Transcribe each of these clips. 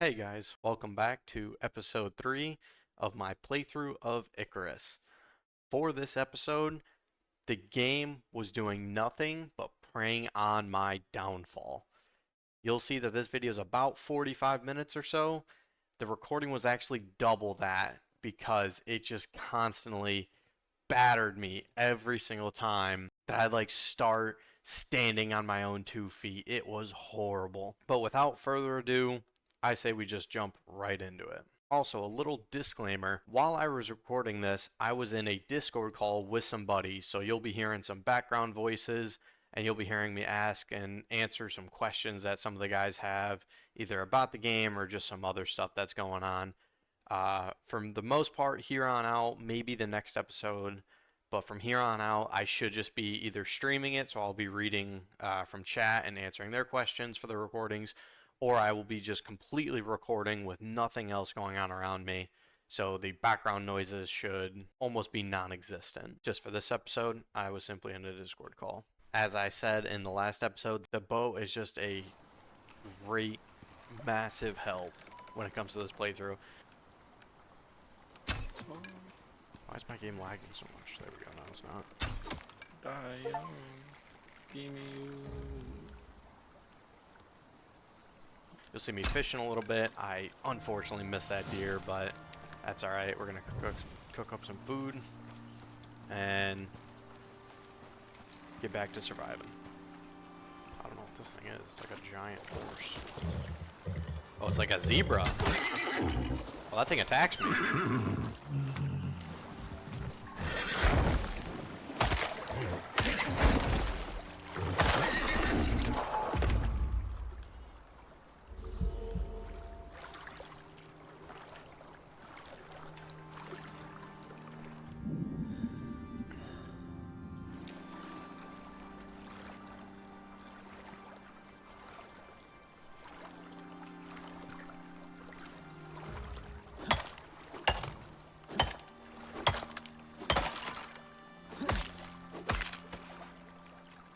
Hey guys, welcome back to episode 3 of my playthrough of Icarus. For this episode, the game was doing nothing but preying on my downfall. You'll see that this video is about 45 minutes or so. The recording was actually double that because it just constantly battered me every single time that I'd start standing on my own 2 feet. It was horrible. But without further ado, I say we just jump right into it. Also, a little disclaimer, while I was recording this, I was in a Discord call with somebody, so you'll be hearing some background voices and you'll be hearing me ask and answer some questions that some of the guys have, either about the game or just some other stuff that's going on. From the most part, here on out, maybe the next episode, but from here on out, I should just be either streaming it, so I'll be reading from chat and answering their questions for the recordings, or I will be just completely recording with nothing else going on around me. So the background noises should almost be non existent. Just for this episode, I was simply in a Discord call. As I said in the last episode, the bow is just a great, massive help when it comes to this playthrough. Why is my game lagging so much? There we go, no it's not. Give me. You'll see me fishing a little bit. I unfortunately missed that deer, but that's alright. We're gonna cook up some food and get back to surviving. I don't know what this thing is. It's like a giant horse. Oh, it's like a zebra. Well, that thing attacks me.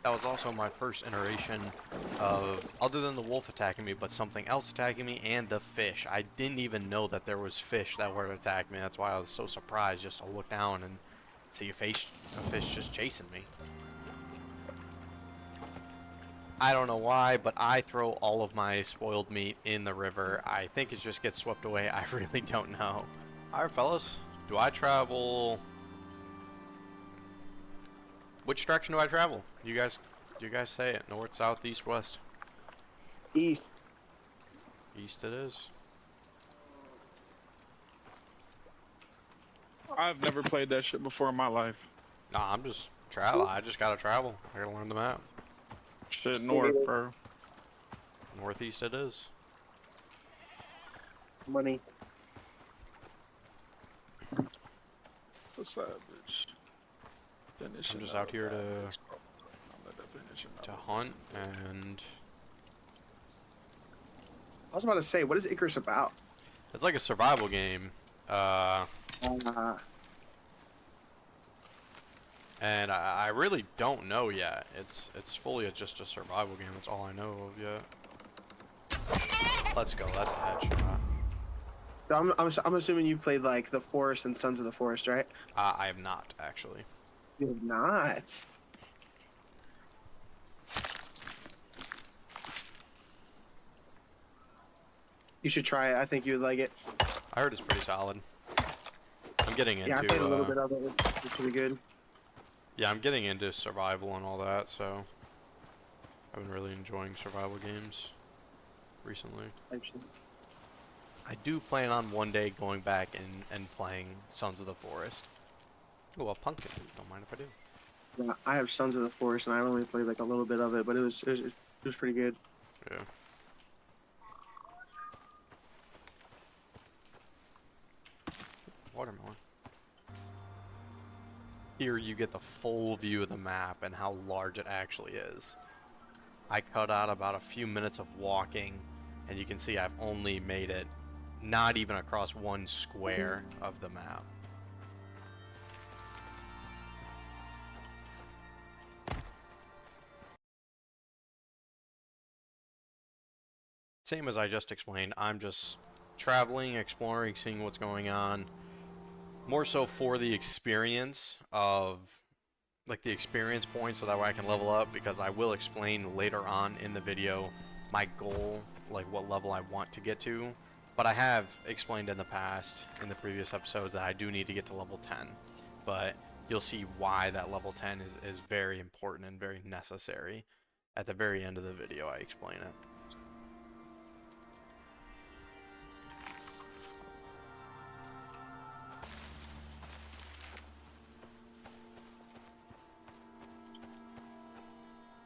That was also my first iteration of, other than the wolf attacking me, but something else attacking me and the fish. I didn't even know that there was fish that were to attack me. That's why I was so surprised just to look down and see a fish just chasing me. I don't know why, but I throw all of my spoiled meat in the river. I think it just gets swept away. I really don't know. Alright, fellas. Do I travel... Which direction do I travel? Do you guys say it? North, south, east, west? East. East it is. I've never played that shit before in my life. Nah, I'm just travel. I just gotta travel. I gotta learn the map. Shit, north, bro. Northeast it is. Money. What's that, bitch? I'm just out here to hunt and... I was about to say, what is Icarus about? It's like a survival game. And I really don't know yet. It's fully just a survival game. That's all I know of yet. Let's go. That's a headshot. So I'm assuming you played like the Forest and Sons of the Forest, right? I have not actually. You have not. You should try it. I think you would like it. I heard it's pretty solid. I'm getting into. Yeah, I played a little bit of it. It's pretty good. Yeah, I'm getting into survival and all that, so I've been really enjoying survival games recently. Actually. I do plan on one day going back and playing Sons of the Forest. Oh, a pumpkin. Don't mind if I do. Yeah, I have Sons of the Forest, and I only played like a little bit of it, but it was pretty good. Yeah. Watermelon. Here you get the full view of the map and how large it actually is. I cut out about a few minutes of walking, and you can see I've only made it not even across one square of the map. Same as I just explained, I'm just traveling, exploring, seeing what's going on. More so for the experience of, like, the experience points, so that way I can level up, because I will explain later on in the video my goal, like what level I want to get to. But I have explained in the past, in the previous episodes, that I do need to get to level 10. But you'll see why that level 10 is very important and very necessary. At the very end of the video, I explain it.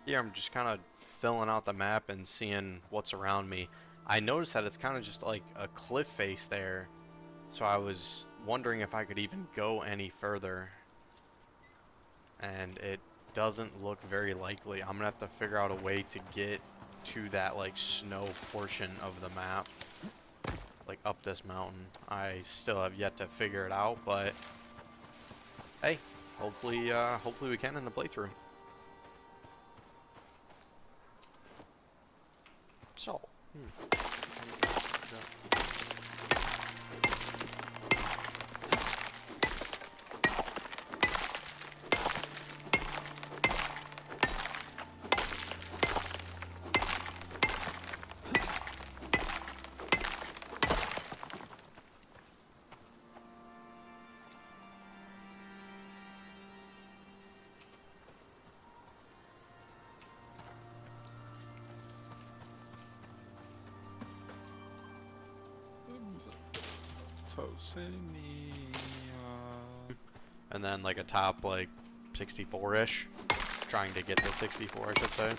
Yeah, I'm just kind of filling out the map and seeing what's around me. I noticed that it's kind of just like a cliff face there, so I was wondering if I could even go any further. And it doesn't look very likely. I'm gonna have to figure out a way to get to that like snow portion of the map, like up this mountain. I still have yet to figure it out, but hey, hopefully we can in the playthrough. So, and then like a top like 64-ish, trying to get to 64, I should say.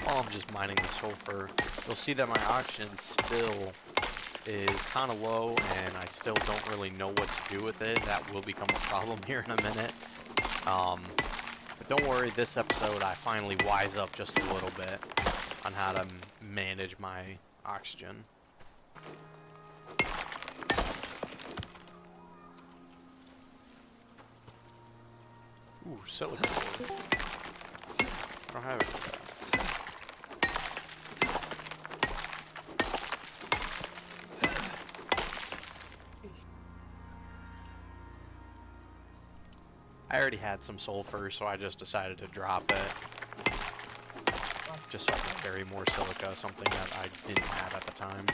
While I'm just mining the sulfur, you'll see that my oxygen still is kind of low, and I still don't really know what to do with it. That will become a problem here in a minute. But don't worry, this episode I finally wise up just a little bit on how to manage my oxygen. Ooh, silicon. I don't have it. I already had some sulfur, so I just decided to drop it. Just so I can carry more silica, something that I didn't have at the time.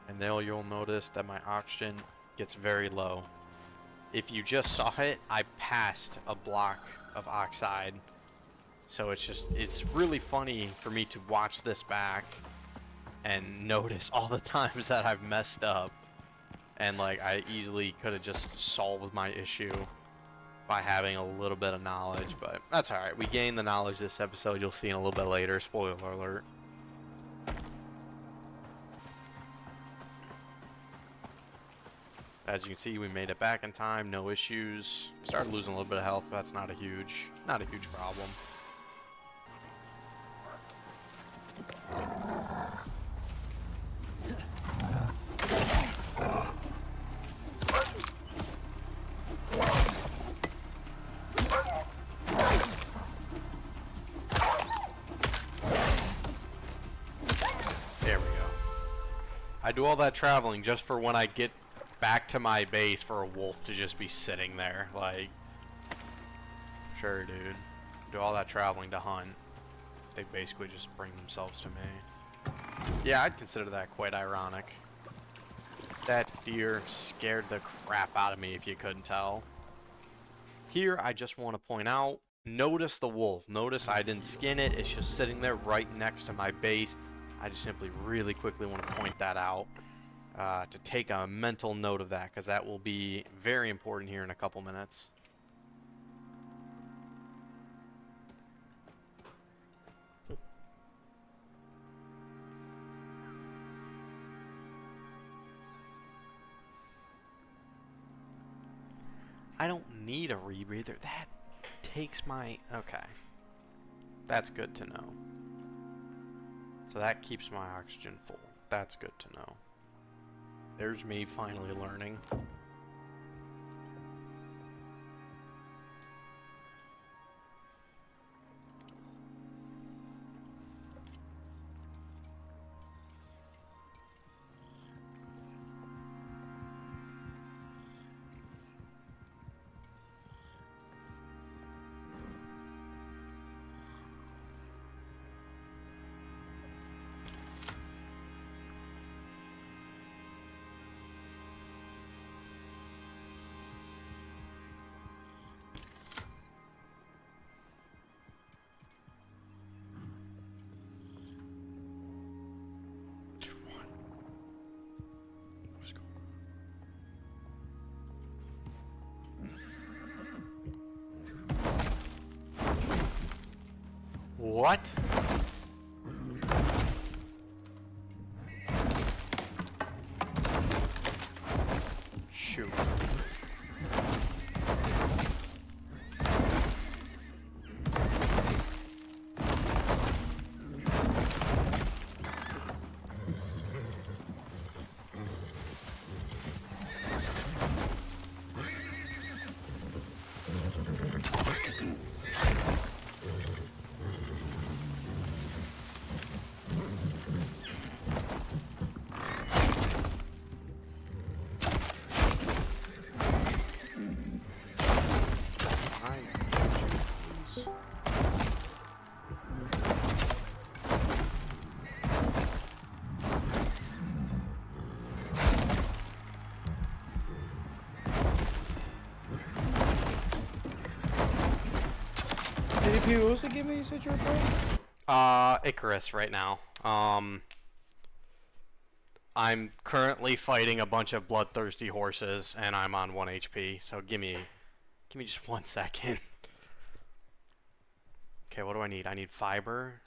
And then you'll notice that my oxygen gets very low. If you just saw it, I passed a block of oxide. So it's really funny for me to watch this back and notice all the times that I've messed up. And like, I easily could have just solved my issue by having a little bit of knowledge, but that's alright. We gained the knowledge this episode, you'll see in a little bit later. Spoiler alert. As you can see, we made it back in time, no issues. Started losing a little bit of health, but that's not a huge problem. There we go. I do all that traveling just for when I get back to my base for a wolf to just be sitting there, like, sure dude, do all that traveling to hunt. They basically just bring themselves to me. Yeah, I'd consider that quite ironic. That deer scared the crap out of me, if you couldn't tell. Here, I just want to point out, notice the wolf. Notice I didn't skin it, it's just sitting there right next to my base. I just simply really quickly want to point that out. To take a mental note of that, because that will be very important here in a couple minutes. I don't need a rebreather. That takes my... Okay. That's good to know. So that keeps my oxygen full. That's good to know. There's me finally learning. What? Shoot. What was the game that you said you were playing? Icarus right now. I'm currently fighting a bunch of bloodthirsty horses, and I'm on 1 HP. So give me just 1 second. Okay, what do I need? I need fiber.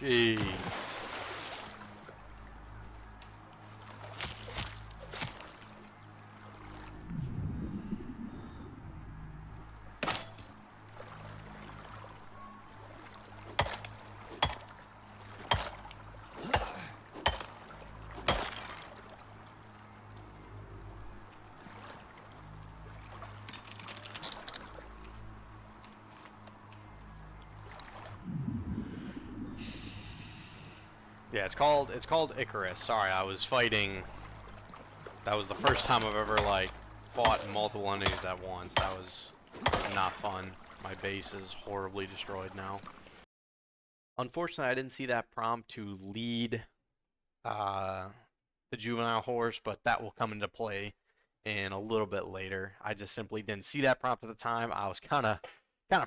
Jeez. Yeah, it's called Icarus. Sorry, I was fighting. That was the first time I've ever like fought multiple enemies at once. That was not fun. My base is horribly destroyed now. Unfortunately, I didn't see that prompt to lead the juvenile horse, but that will come into play in a little bit later. I just simply didn't see that prompt at the time. I was kind of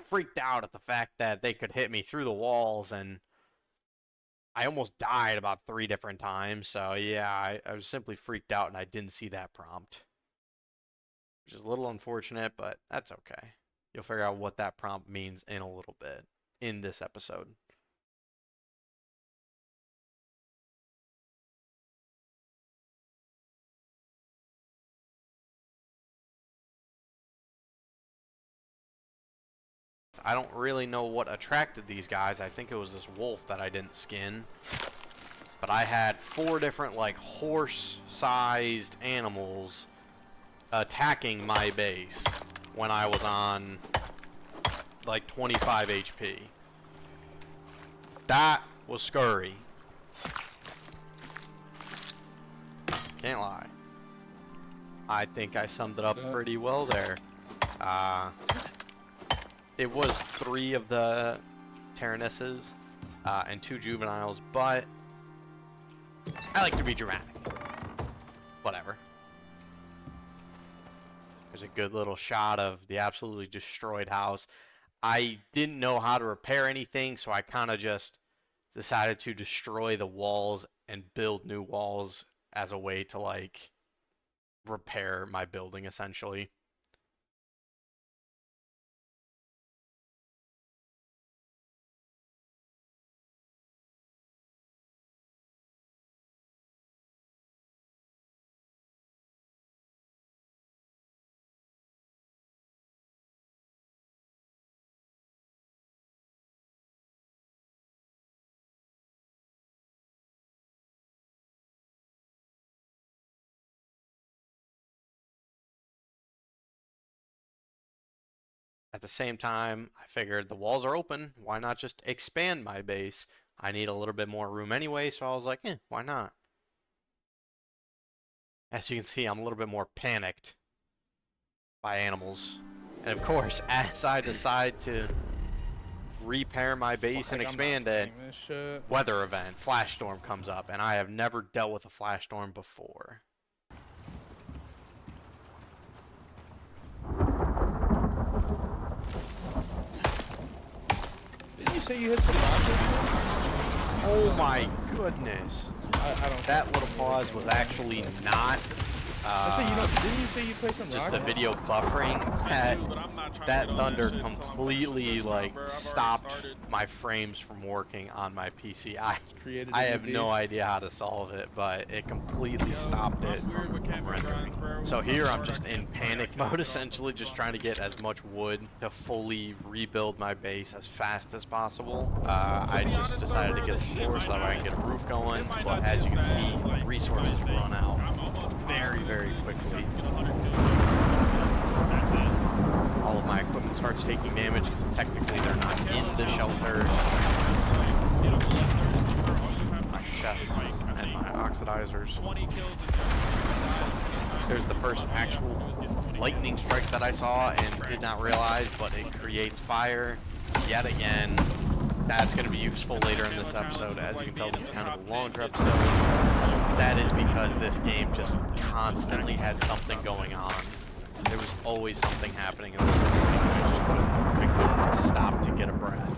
freaked out at the fact that they could hit me through the walls, and I almost died about 3 different times. So yeah, I was simply freaked out and I didn't see that prompt, which is a little unfortunate, but that's okay. You'll figure out what that prompt means in a little bit in this episode. I don't really know what attracted these guys. I think it was this wolf that I didn't skin. But I had 4 different, like, horse-sized animals attacking my base when I was on, like, 25 HP. That was scurry. Can't lie. I think I summed it up pretty well there. It was 3 of the Tyrannuses and 2 juveniles, but I like to be dramatic. Whatever. There's a good little shot of the absolutely destroyed house. I didn't know how to repair anything, so I kind of just decided to destroy the walls and build new walls as a way to, like, repair my building, essentially. At the same time, I figured the walls are open. Why not just expand my base? I need a little bit more room anyway, so I was like, why not? As you can see, I'm a little bit more panicked by animals. And of course, as I decide to repair my base and expand it, weather event, flash storm comes up, and I have never dealt with a flash storm before. Didn't you say you hit some rockets? Oh my goodness. I don't. That little pause was actually not Didn't you say you played some just the rockets? video buffering. That thunder completely, like, stopped my frames from working on my PC. I have no idea how to solve it, but it completely stopped it from rendering. So here I'm just in panic mode, essentially just trying to get as much wood to fully rebuild my base as fast as possible. I just decided to get some floors so that way I can get a roof going, but as you can see, resources run out very, very quickly. All of my equipment starts taking damage because technically they're not in the shelter. My chests and my oxidizers. There's the first actual lightning strike that I saw and did not realize, but it creates fire yet again. That's going to be useful later in this episode. As you can tell, this is kind of a longer episode. That is because this game just constantly had something going on. There was always something happening in this game. I couldn't stop to get a breath.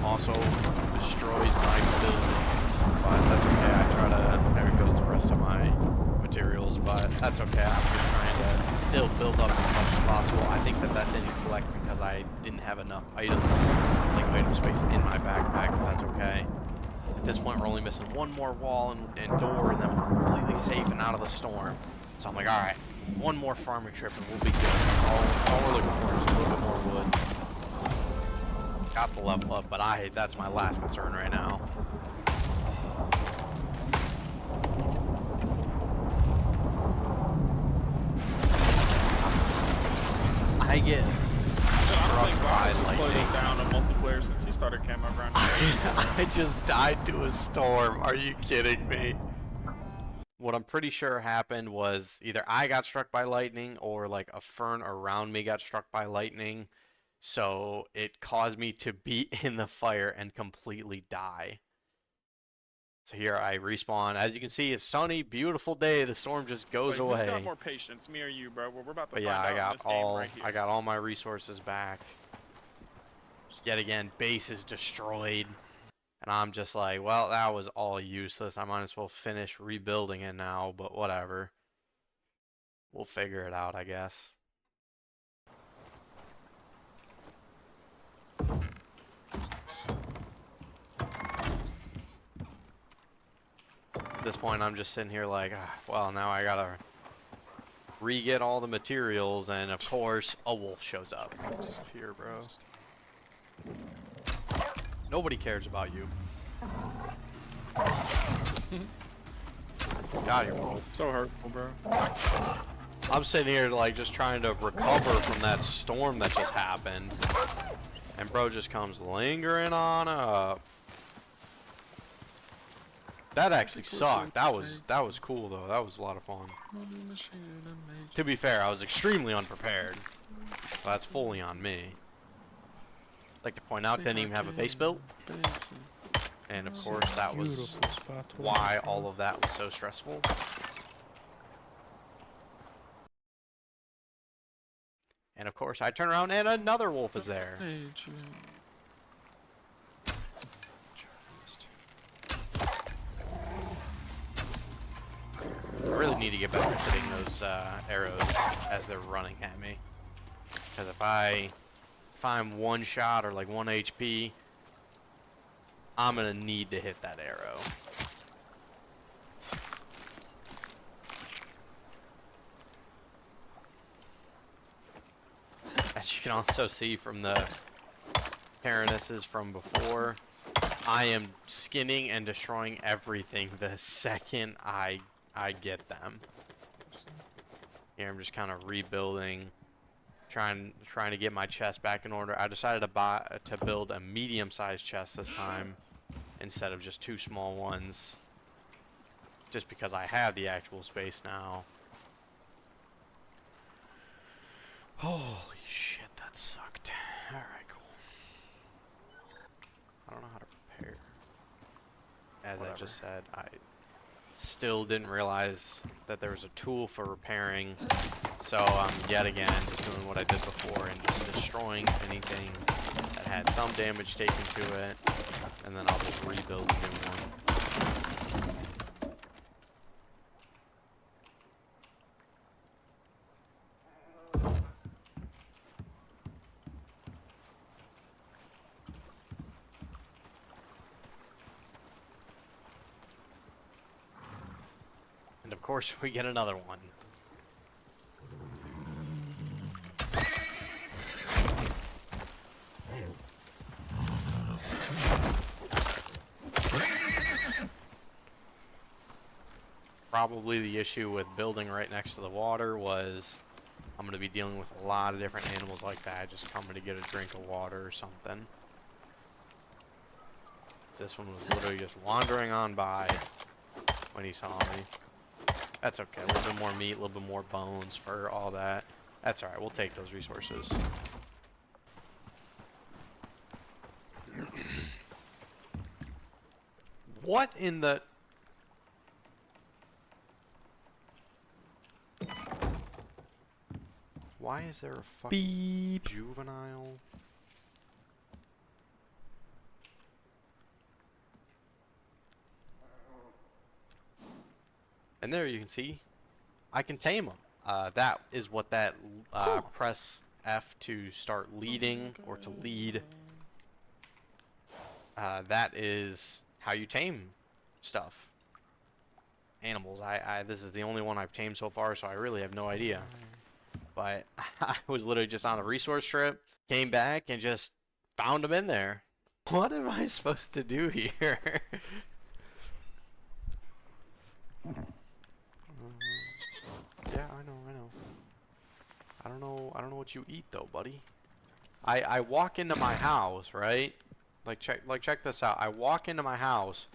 Also destroys my buildings, but that's okay. I try to, there goes the rest of my materials, but that's okay. I'm just trying to still build up as much as possible. I think that didn't collect because I didn't have enough items, like item space in my backpack, but that's okay. At this point, we're only missing one more wall and door, and then we're completely safe and out of the storm. So I'm like, alright, one more farming trip and we'll be good. That's all we're looking for is a little bit more wood. Got the level up, but that's my last concern right now. I get struck by lightning. Down on multiplayer since he started camo around. I just died to a storm. Are you kidding me? What I'm pretty sure happened was either I got struck by lightning or like a fern around me got struck by lightning. So it caused me to be in the fire and completely die. So here I respawn. As you can see, it's sunny, beautiful day. The storm just goes away. Who's got more patience, me or you, bro? We're about to But find yeah, out in this game right here. I got all my resources back. Yet again, base is destroyed. And I'm just like, well, that was all useless. I might as well finish rebuilding it now, but whatever. We'll figure it out, I guess. At this point, I'm just sitting here like, well, now I gotta re-get all the materials, and of course, a wolf shows up. Here, bro. Nobody cares about you. God, you're wolf. So hurtful, bro. I'm sitting here like just trying to recover from that storm that just happened, and bro just comes lingering on up. That actually sucked. That was cool though. That was a lot of fun. To be fair, I was extremely unprepared. So that's fully on me. I'd like to point out, didn't even have a base built, and of course that was Beautiful spot to why launch all from. of that was so stressful. And of course, I turn around and another wolf is there. I really need to get better at hitting those arrows as they're running at me. Because if I'm one shot or like 1 HP, I'm gonna need to hit that arrow. As you can also see from the Paranuses from before, I am skinning and destroying everything the second I get them. Here I'm just kind of rebuilding, trying to get my chest back in order. I decided to build a medium-sized chest this time instead of just 2 small ones, just because I have the actual space now. Holy shit, that sucked. Alright, cool. I don't know how to prepare. As I just said, I still didn't realize that there was a tool for repairing. So I'm yet again just doing what I did before and just destroying anything that had some damage taken to it. And then I'll just rebuild a new one. And of course, we get another one. Probably the issue with building right next to the water was I'm going to be dealing with a lot of different animals like that, just coming to get a drink of water or something. This one was literally just wandering on by when he saw me. That's okay. A little bit more meat, a little bit more bones, fur, all that. That's alright. We'll take those resources. What in the... Why is there a fucking juvenile? And there you can see, I can tame them. That is what that press F to start leading or to lead. That is how you tame stuff. Animals. This is the only one I've tamed so far, so I really have no idea. But I was literally just on a resource trip, came back and just found them in there. What am I supposed to do here? Yeah, I know. I don't know what you eat though, buddy. I walk into my house, right? Check this out. I walk into my house.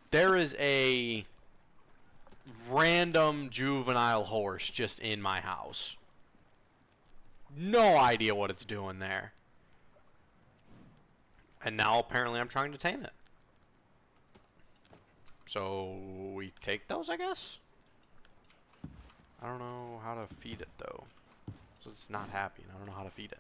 There is a random juvenile horse just in my house. No idea what it's doing there. And now apparently I'm trying to tame it. So we take those, I guess? I don't know how to feed it though. So it's not happy and I don't know how to feed it.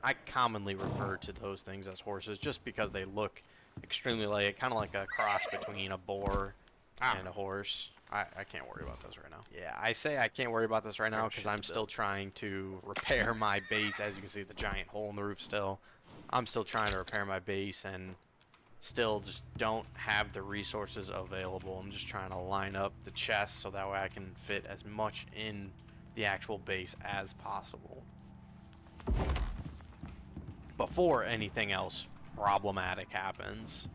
I commonly refer to those things as horses just because they look extremely like, kind of like a cross between a boar and a horse. I can't worry about this right now. Yeah, I say I can't worry about this right now because I'm still trying to repair my base. As you can see, the giant hole in the roof still. I'm still trying to repair my base and still just don't have the resources available. I'm just trying to line up the chests so that way I can fit as much in the actual base as possible before anything else problematic happens.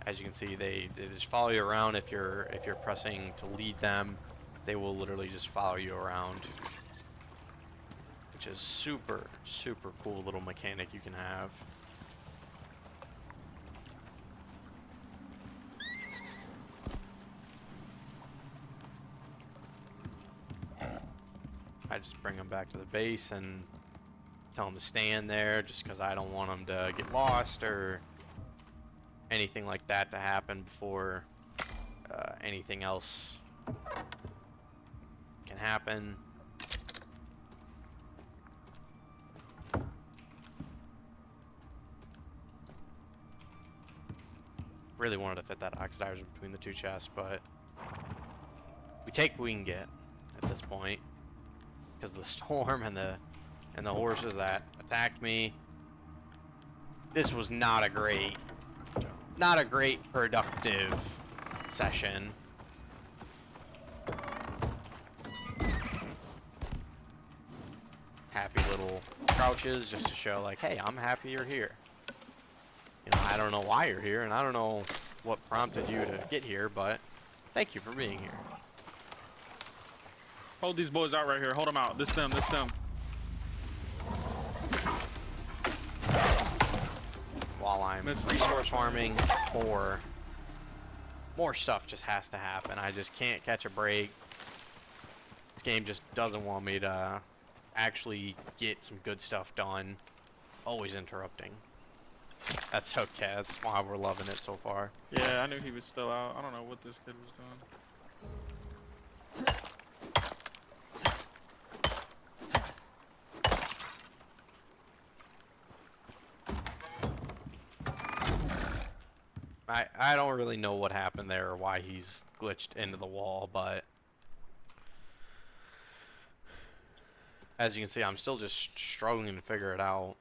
As you can see, they just follow you around. If you're pressing to lead them, they will literally just follow you around, which is super cool little mechanic you can have. I just bring them back to the base and tell them to stand there just because I don't want them to get lost or anything like that to happen before anything else can happen. Really wanted to fit that oxidizer between the two chests, but we take what we can get at this point because of the storm and the horses that attacked me. This was not a great productive session. Happy little crouches just to show like, hey, I'm happy you're here. You know, I don't know why you're here, and I don't know what prompted you to get here, but thank you for being here. Hold these boys out right here. Hold them out. This them. While I'm resource farming, more stuff just has to happen. I just can't catch a break. This game just doesn't want me to actually get some good stuff done. Always interrupting. That's okay. That's why we're loving it so far. Yeah, I knew he was still out. I don't know what this kid was doing. I don't really know what happened there or why he's glitched into the wall, but as you can see, I'm still just struggling to figure it out.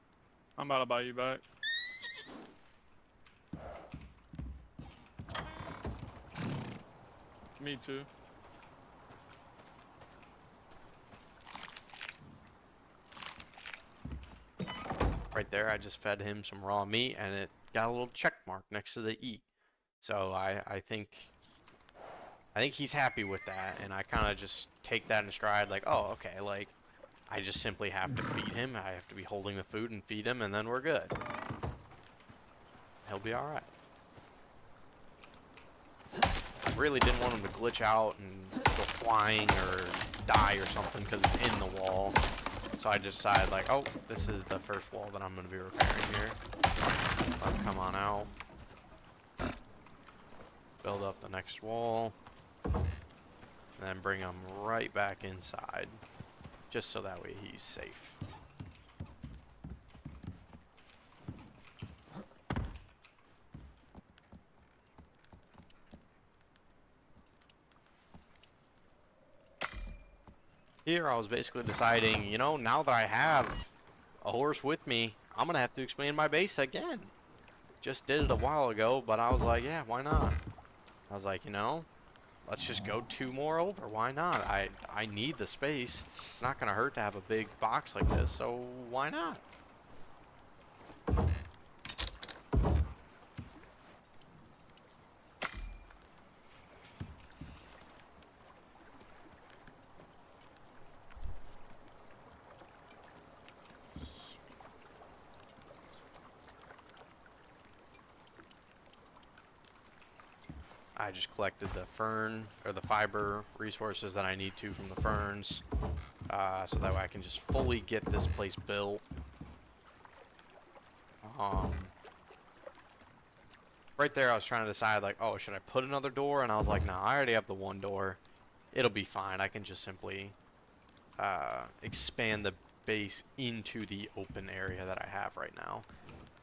I'm about to buy you back. Me too. Right there, I just fed him some raw meat, and it got a little check mark next to the E. So I think he's happy with that, and I kind of just take that in stride, like, oh, okay, like, I just simply have to feed him. I have to be holding the food and feed him, and then we're good. He'll be alright. I really didn't want him to glitch out and go flying or die or something because he's in the wall. So I decided, like, oh, this is the first wall that I'm going to be repairing here. Let him come on out. Build up the next wall. And then bring him right back inside. Just so that way he's safe. Here I was basically deciding, you know, now that I have a horse with me, I'm gonna have to expand my base again. Just did it a while ago, but I was like, yeah, why not? I was like, you know, let's just go 2 more over. Why not? I need the space. It's not gonna hurt to have a big box like this, so why not? I just collected the fern, or the fiber resources that I need to from the ferns, so that way I can just fully get this place built. Right there I was trying to decide, like, oh, should I put another door? And I was like, nah, I already have the one door. It'll be fine. I can just simply expand the base into the open area that I have right now.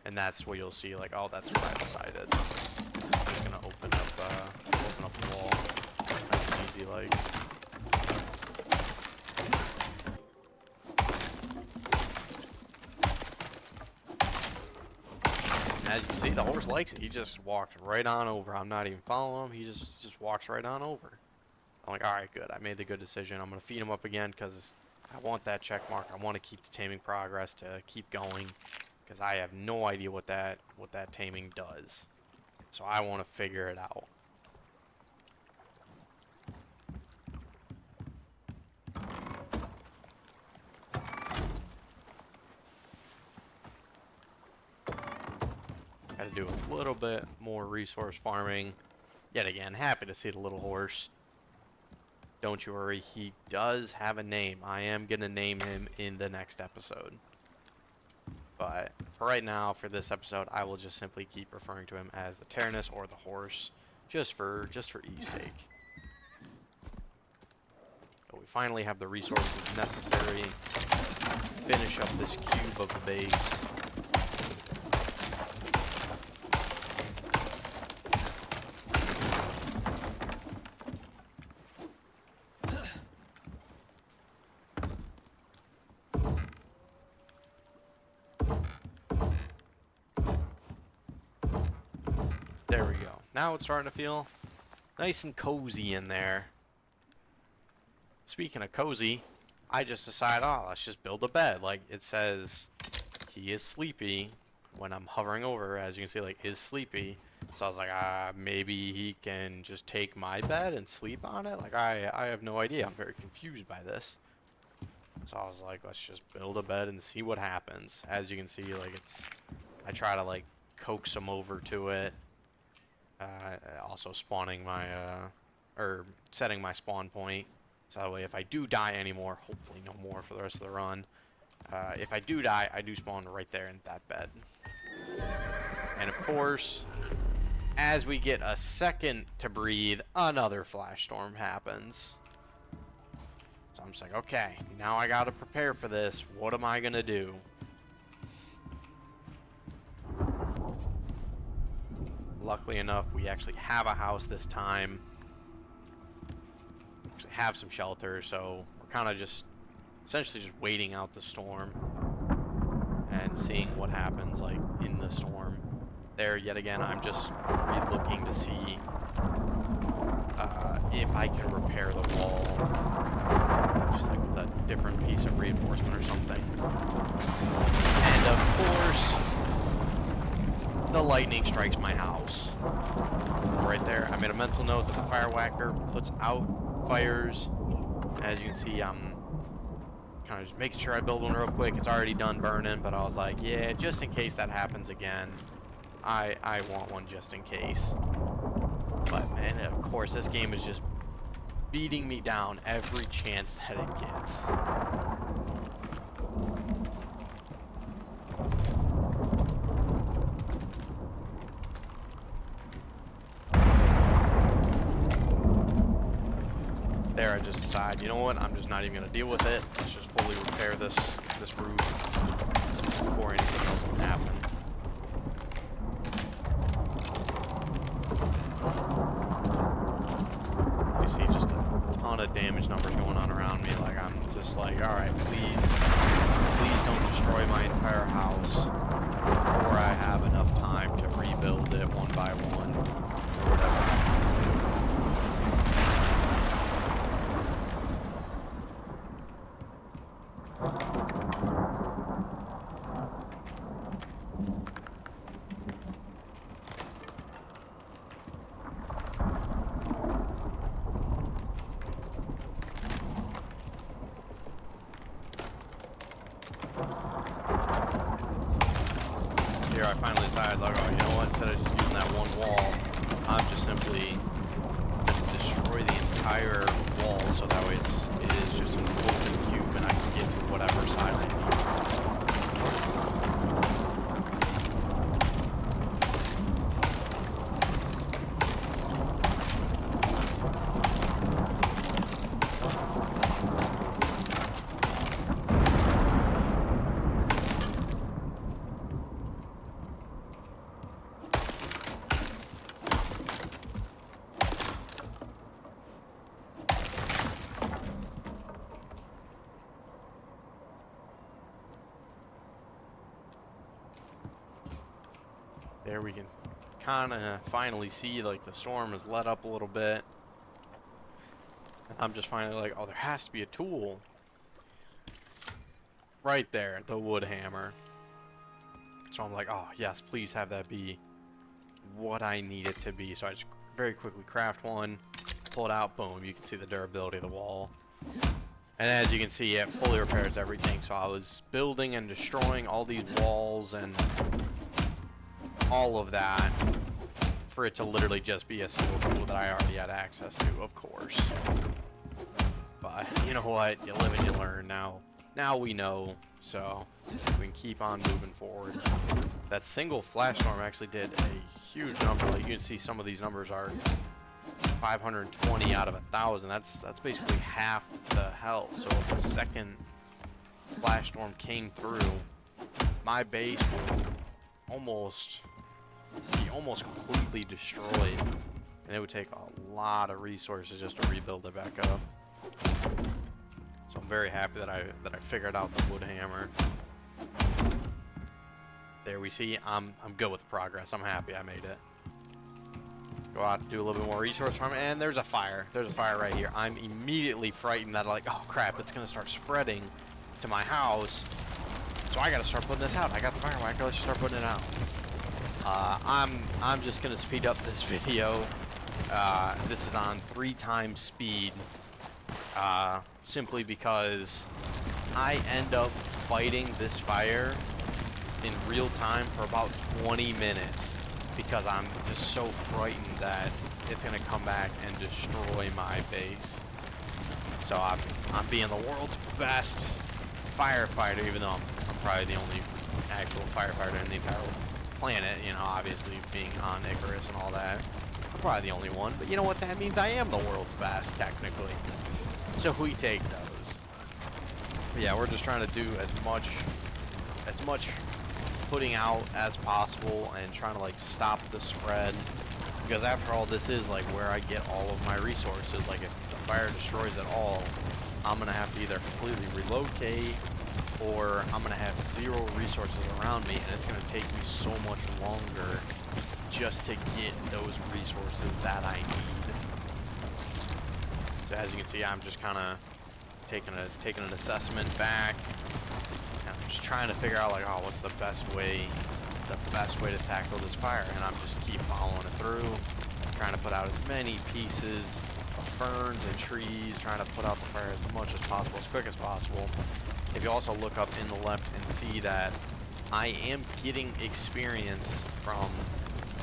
And that's what you'll see, like, oh, that's what I decided. I'm just gonna open up the wall. Nice and easy, like. As you see, the horse likes it. He just walked right on over. I'm not even following him. He just walks right on over. I'm like, all right, good. I made the good decision. I'm gonna feed him up again because I want that check mark. I want to keep the taming progress to keep going because I have no idea what that taming does. So I want to figure it out. Got to do a little bit more resource farming. Yet again, happy to see the little horse. Don't you worry, he does have a name. I am going to name him in the next episode. But for right now, for this episode, I will just simply keep referring to him as the Tyrannus or the horse, just for ease sake. But we finally have the resources necessary to finish up this cube of the base. There we go. Now it's starting to feel nice and cozy in there. Speaking of cozy, I just decided, oh, let's just build a bed. Like, it says he is sleepy when I'm hovering over, as you can see, like, is sleepy. So I was like, maybe he can just take my bed and sleep on it? Like, I have no idea. I'm very confused by this. So I was like, let's just build a bed and see what happens. As you can see, like, I try to, like, coax him over to it. Also spawning my, or setting my spawn point. So that way if I do die anymore, hopefully no more for the rest of the run. If I do die, I do spawn right there in that bed. And of course, as we get a second to breathe, another flash storm happens. So I'm just like, okay, now I gotta prepare for this. What am I gonna do? Luckily enough, we actually have a house this time. Actually have some shelter, so we're kind of just essentially just waiting out the storm and seeing what happens, like, in the storm. There, yet again, I'm just re-looking to see if I can repair the wall, just like with a different piece of reinforcement or something. And of course, the lightning strikes my house. Right there, I made a mental note that the fire whacker puts out fires. As you can see, I'm kind of just making sure I build one real quick. It's already done burning, but I was like, yeah, just in case that happens again, I want one just in case. But, man, of course, this game is just beating me down every chance that it gets. There, I just decide, you know what, I'm just not even going to deal with it. Let's just fully repair this roof before anything else can happen. You see just a ton of damage numbers going on around me. Like, I'm just like, alright, please don't destroy my entire house before I have enough time to rebuild it one by one, or whatever. Here I finally decided, like, oh, you know what, instead of just using that one wall, I'm just simply going to destroy the entire wall, so that way it is just an open cube and I can get to whatever side I need. There we can kind of finally see like the storm has let up a little bit. And I'm just finally like, oh, there has to be a tool. Right there, the wood hammer. So I'm like, oh yes, please have that be what I need it to be. So I just very quickly craft one, pull it out, boom, you can see the durability of the wall. And as you can see, it fully repairs everything. So I was building and destroying all these walls and all of that for it to literally just be a single tool that I already had access to, of course. But you know what? You live and you learn. Now we know, so we can keep on moving forward. That single flash storm actually did a huge number. Like you can see, some of these numbers are 520 out of 1,000. That's basically half the health. So if the second flash storm came through, my base would be almost completely destroyed, and it would take a lot of resources just to rebuild it back up. So I'm very happy that I figured out the wood hammer. There we see, I'm good with progress. I'm happy I made it. Go out and do a little bit more resource farming, and there's a fire. There's a fire right here. I'm immediately frightened that, like, oh crap, it's gonna start spreading to my house. So I gotta start putting this out. I got the fire. Why can't I start putting it out? I'm just gonna speed up this video. This is on 3 times speed. Simply because I end up fighting this fire in real time for about 20 minutes because I'm just so frightened that it's gonna come back and destroy my base. So I'm being the world's best firefighter, even though I'm probably the only actual firefighter in the entire planet, you know, obviously being on Icarus and all that. I'm probably the only one, but you know what that means? I am the world's best, technically. So we take those. But yeah, we're just trying to do as much putting out as possible and trying to like stop the spread, because after all, this is like where I get all of my resources. Like if the fire destroys it all, I'm gonna have to either completely relocate or I'm gonna have 0 resources around me, and it's gonna take me so much longer just to get those resources that I need. So as you can see, I'm just kind of taking an assessment back. And I'm just trying to figure out like, oh, what's the best way to tackle this fire? And I'm just keep following it through, trying to put out as many pieces of ferns and trees, trying to put out the fire as much as possible, as quick as possible. If you also look up in the left and see that I am getting experience from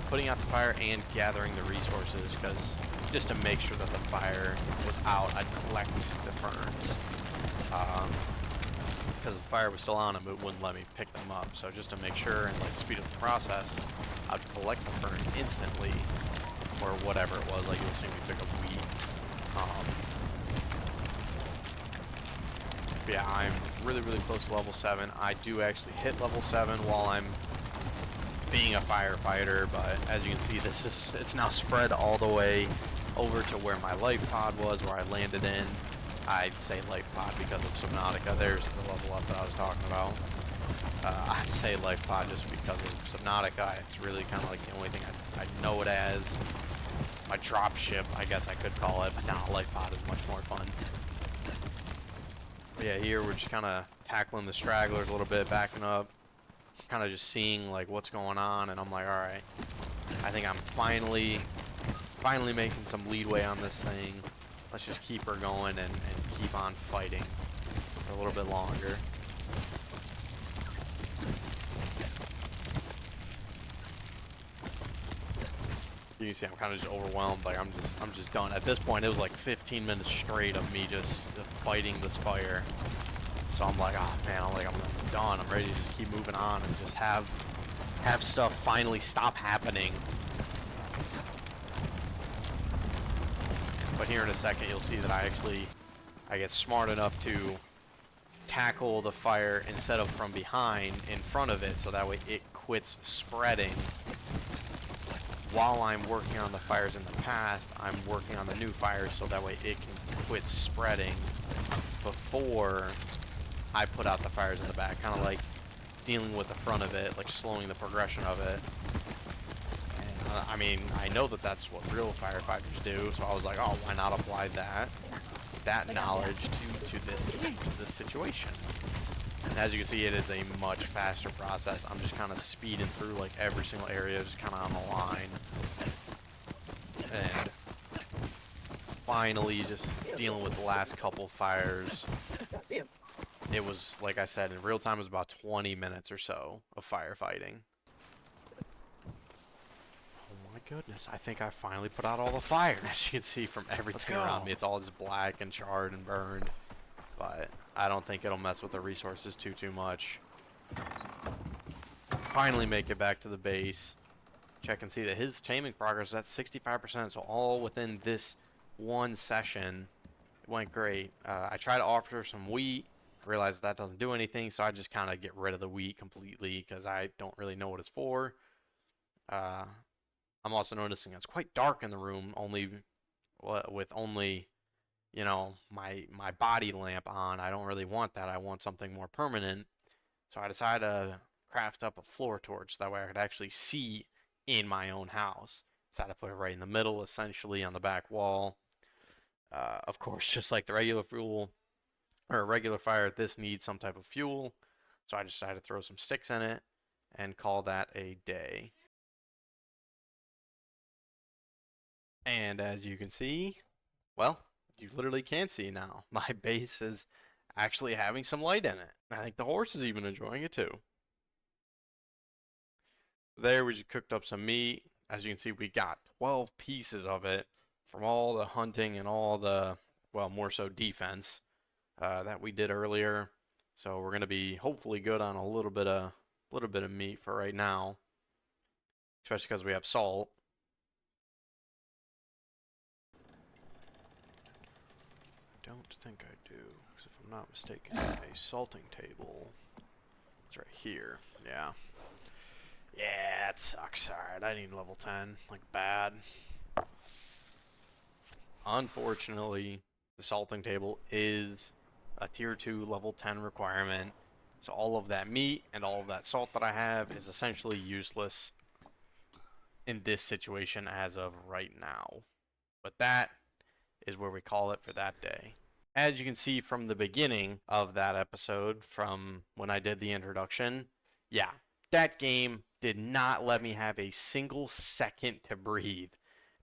putting out the fire and gathering the resources, because just to make sure that the fire was out, I'd collect the ferns. Because the fire was still on them, it wouldn't let me pick them up. So just to make sure and like speed up the process, I'd collect the fern instantly, or whatever it was. Like you'll see me pick up wheat. Yeah, I'm really close to level 7. I do actually hit level 7 while I'm being a firefighter, but as you can see, it's now spread all the way over to where my life pod was, where I landed in. I'd say life pod because of Subnautica. There's the level up that I was talking about. I'd say life pod just because of Subnautica. It's really kind of like the only thing I know it as. My drop ship, I guess I could call it, but now life pod is much more fun. But yeah, here we're just kind of tackling the stragglers a little bit, backing up, kind of just seeing like what's going on, and I'm like, all right, I think I'm finally making some leadway on this thing. Let's just keep her going and keep on fighting for a little bit longer. You can see I'm kind of just overwhelmed. Like I'm just done. At this point, it was like 15 minutes straight of me just fighting this fire. So I'm like, oh man, I'm done. I'm ready to just keep moving on and just have stuff finally stop happening. But here in a second, you'll see that I get smart enough to tackle the fire instead of from behind, in front of it, so that way it quits spreading. While I'm working on the fires in the past, I'm working on the new fires so that way it can quit spreading before I put out the fires in the back. Kind of like dealing with the front of it, like slowing the progression of it. I mean, I know that that's what real firefighters do, so I was like, oh, why not apply that knowledge to this situation? And as you can see, it is a much faster process. I'm just kind of speeding through like every single area, just kind of on the line, and finally just dealing with the last couple fires. It was, like I said, in real time, it was about 20 minutes or so of firefighting. Oh my goodness, I think I finally put out all the fire. As you can see from everything around me, it's all just black and charred and burned. But I don't think it'll mess with the resources too much. Finally make it back to the base. Check and see that his taming progress is at 65%, so all within this one session. It went great. I tried to offer some wheat. I realized that doesn't do anything, so I just kind of get rid of the wheat completely because I don't really know what it's for. I'm also noticing it's quite dark in the room, with only, you know, my body lamp on. I don't really want that. I want something more permanent. So I decided to craft up a floor torch. That way I could actually see in my own house. Decided to put it right in the middle, essentially, on the back wall. Of course, just like the regular fuel, or regular fire, this needs some type of fuel. So I decided to throw some sticks in it and call that a day. And as you can see, well, you literally can see now. My base is actually having some light in it. I think the horse is even enjoying it too. There we just cooked up some meat. As you can see, we got 12 pieces of it from all the hunting and all the, well, more so defense that we did earlier. So we're gonna be hopefully good on a little bit of meat for right now, especially because we have salt. I don't think I do, because if I'm not mistaken, a salting table is right here. Yeah. Yeah, it sucks. Alright, I need level 10. Like, bad. Unfortunately, the salting table is a tier 2 level 10 requirement. So all of that meat and all of that salt that I have is essentially useless in this situation as of right now. But that is where we call it for that day. As you can see from the beginning of that episode, from when I did the introduction, yeah, that game did not let me have a single second to breathe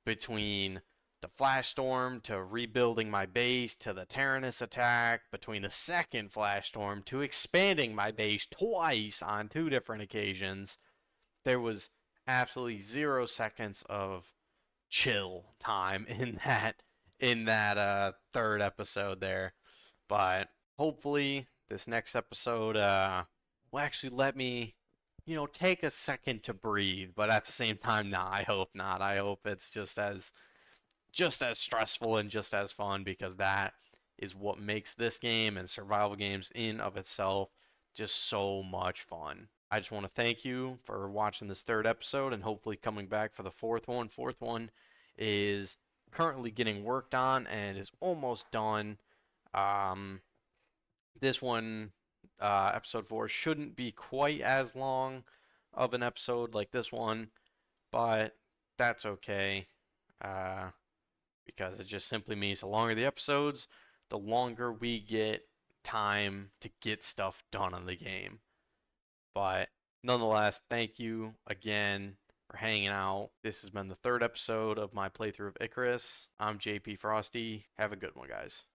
between the flash storm to rebuilding my base to the Tyrannus attack, between the second flash storm to expanding my base twice on 2 different occasions. There was absolutely 0 seconds of chill time in that third episode there. But hopefully this next episode will actually let me, you know, take a second to breathe. But at the same time, nah, I hope not. I hope it's just as stressful and just as fun, because that is what makes this game and survival games in of itself just so much fun. I just want to thank you for watching this third episode and hopefully coming back for the fourth one. Fourth one is currently getting worked on and is almost done. This one, episode 4, shouldn't be quite as long of an episode like this one, but that's okay. Because it just simply means the longer the episodes, the longer we get time to get stuff done on the game. But nonetheless, thank you again for hanging out. This has been the third episode of my playthrough of Icarus. I'm JP Frosty. Have a good one, guys.